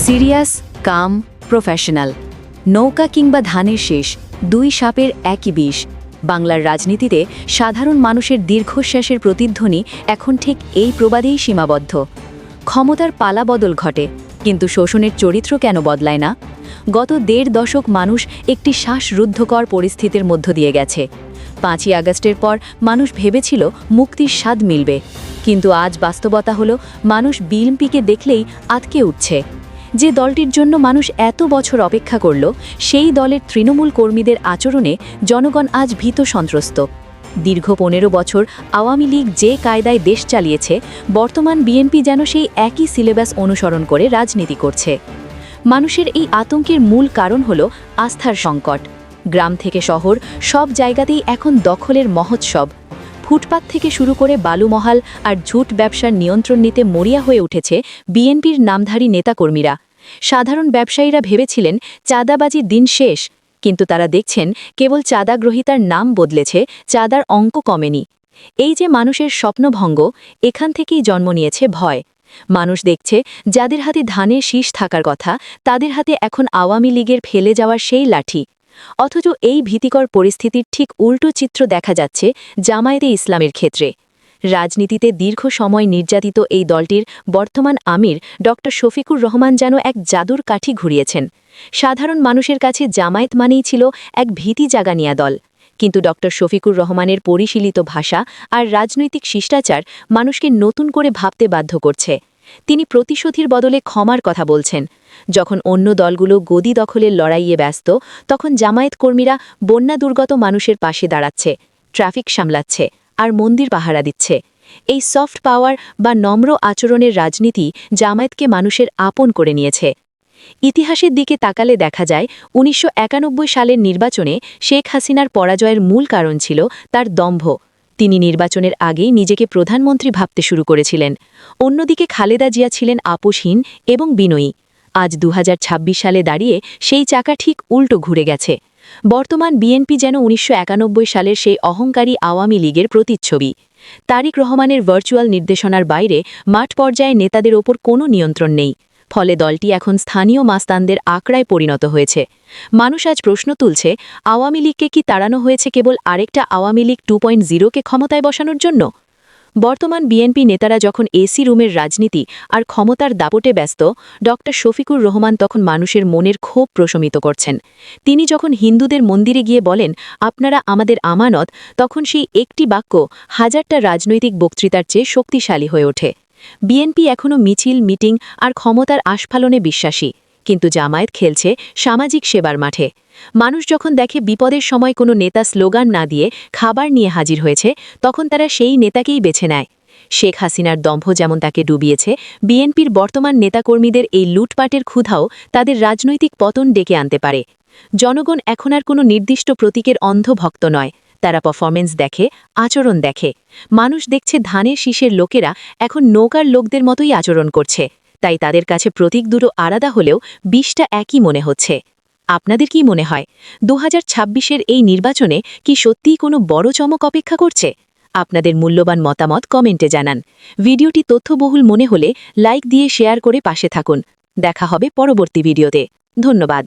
Serious, কাম, professional. নৌকা কিংবা ধানের শেষ, দুই সাপের একই বিষ। বাংলার রাজনীতিতে সাধারণ মানুষের দীর্ঘশ্বাসের প্রতিধ্বনি এখন ঠিক এই প্রবাদেই সীমাবদ্ধ। ক্ষমতার পালাবদল ঘটে, কিন্তু শোষণের চরিত্র কেন বদলায় না? গত ১.৫ দশক মানুষ একটি শ্বাসরুদ্ধকর পরিস্থিতির মধ্য দিয়ে গেছে। ৫ই আগস্টের পর মানুষ ভেবেছিল মুক্তির স্বাদ মিলবে, কিন্তু আজ বাস্তবতা হলো মানুষ বিএনপিকে দেখলেই আঁতকে উঠছে। যে দলটির জন্য মানুষ এত বছর অপেক্ষা করল, সেই দলের তৃণমূল কর্মীদের আচরণে জনগণ আজ ভীত সন্ত্রস্ত। দীর্ঘ ১৫ বছর আওয়ামী লীগ যে কায়দায় দেশ চালিয়েছে, বর্তমান বিএনপি যেন সেই একই সিলেবাস অনুসরণ করে রাজনীতি করছে। মানুষের এই আতঙ্কের মূল কারণ হল আস্থার সংকট। গ্রাম থেকে শহর সব জায়গাতেই এখন দখলের মহোৎসব। ফুটপাত থেকে শুরু করে বালুমহাল আর ঝুট ব্যবসার নিয়ন্ত্রণ নিতে মরিয়া হয়ে উঠেছে বিএনপির নামধারী নেতাকর্মীরা। সাধারণ ব্যবসায়ীরা ভেবেছিলেন চাঁদাবাজির দিন শেষ, কিন্তু তারা দেখছেন কেবল চাঁদাগ্রহীতার নাম বদলেছে, চাঁদার অঙ্ক কমেনি। এই যে মানুষের স্বপ্নভঙ্গ, এখান থেকেই জন্ম নিয়েছে ভয়। মানুষ দেখছে যাদের হাতে ধানের শীষ থাকার কথা, তাদের হাতে এখন আওয়ামী লীগের ফেলে যাওয়ার সেই লাঠি। অথচ এই ভীতিকর পরিস্থিতির ঠিক উল্টো চিত্র দেখা যাচ্ছে জামায়াতে ইসলামের ক্ষেত্রে। রাজনীতিতে দীর্ঘ সময় নির্যাতিত এই দলটির বর্তমান আমির ডক্টর শফিকুর রহমান যেন এক জাদুর কাঠি ঘুরিয়েছেন। সাধারণ মানুষের কাছে জামায়াত মানেই ছিল এক ভীতি জাগানিয়া দল, কিন্তু ডক্টর শফিকুর রহমানের পরিশীলিত ভাষা আর রাজনৈতিক শিষ্টাচার মানুষকে নতুন করে ভাবতে বাধ্য করছে। তিনি প্রতিশোধের বদলে ক্ষমার কথা বলছেন। যখন অন্য দলগুলো গদি দখলের লড়াইয়ে ব্যস্ত, তখন জামায়াত কর্মীরা বন্যা দুর্গত মানুষের পাশে দাঁড়াচ্ছে, ট্রাফিক সামলাচ্ছে আর মন্দির পাহারা দিচ্ছে। এই সফট পাওয়ার বা নম্র আচরণের রাজনীতি জামায়াতকে মানুষের আপন করে নিয়েছে। ইতিহাসের দিকে তাকালে দেখা যায় ১৯৯১ সালের নির্বাচনে শেখ হাসিনার পরাজয়ের মূল কারণ ছিল তার দম্ভ। তিনি নির্বাচনের আগেই নিজেকে প্রধানমন্ত্রী ভাবতে শুরু করেছিলেন। অন্যদিকে খালেদা জিয়া ছিলেন আপোষহীন এবং বিনয়ী। আজ ২০২৬ সালে দাঁড়িয়ে সেই চাকা ঠিক উল্টো ঘুরে গেছে। বর্তমান বিএনপি যেন ১৯৯১ সালের সেই অহংকারী আওয়ামী লীগের প্রতিচ্ছবি। তারেক রহমানের ভার্চুয়াল নির্দেশনার বাইরে মাঠ পর্যায়ে নেতাদের ওপর কোনো নিয়ন্ত্রণ নেই। ফলে দলটি এখন স্থানীয় মাস্তানদের আঁকড়ায় পরিণত হয়েছে। মানুষ আজ প্রশ্ন তুলছে, আওয়ামী লীগকে কি তাড়ানো হয়েছে কেবল আরেকটা আওয়ামী লীগ 2.0-কে ক্ষমতায় বসানোর জন্য? বর্তমান বিএনপি নেতারা যখন এসি রুমের রাজনীতি আর ক্ষমতার দাপটে ব্যস্ত, ডক্টর শফিকুর রহমান তখন মানুষের মনের ক্ষোভ প্রশমিত করছেন। তিনি যখন হিন্দুদের মন্দিরে গিয়ে বলেন, আপনারা আমাদের আমানত, তখন সেই একটি বাক্য হাজারটা রাজনৈতিক বক্তৃতার চেয়ে শক্তিশালী হয়ে ওঠে। বিএনপি এখনও মিছিল, মিটিং আর ক্ষমতার আস্ফালনে বিশ্বাসী, কিন্তু জামায়াত খেলছে সামাজিক সেবার মাঠে। মানুষ যখন দেখে বিপদের সময় কোনো নেতা স্লোগান না দিয়ে খাবার নিয়ে হাজির হয়েছে, তখন তারা সেই নেতাকেই বেছে নেয়। শেখ হাসিনার দম্ভ যেমন তাকে ডুবিয়েছে, বিএনপির বর্তমান নেতাকর্মীদের এই লুটপাটের ক্ষুধাও তাদের রাজনৈতিক পতন ডেকে আনতে পারে। জনগণ এখন আর কোনো নির্দিষ্ট প্রতীকের অন্ধ ভক্ত নয়, তারা পারফরমেন্স দেখে, আচরণ দেখে। মানুষ দেখছে ধানের শীষের লোকেরা এখন নৌকার লোকদের মতোই আচরণ করছে, তাই তাদের কাছে প্রতীক দুটো আলাদা হলেও বিষটা একই মনে হচ্ছে। আপনাদের কি মনে হয় ২০২৬-এর এই নির্বাচনে কি সত্যিই কোনো বড় চমক অপেক্ষা করছে? আপনাদের মূল্যবান মতামত কমেন্টে জানান। ভিডিওটি তথ্যবহুল মনে হলে লাইক দিয়ে শেয়ার করে পাশে থাকুন। দেখা হবে পরবর্তী ভিডিওতে। ধন্যবাদ।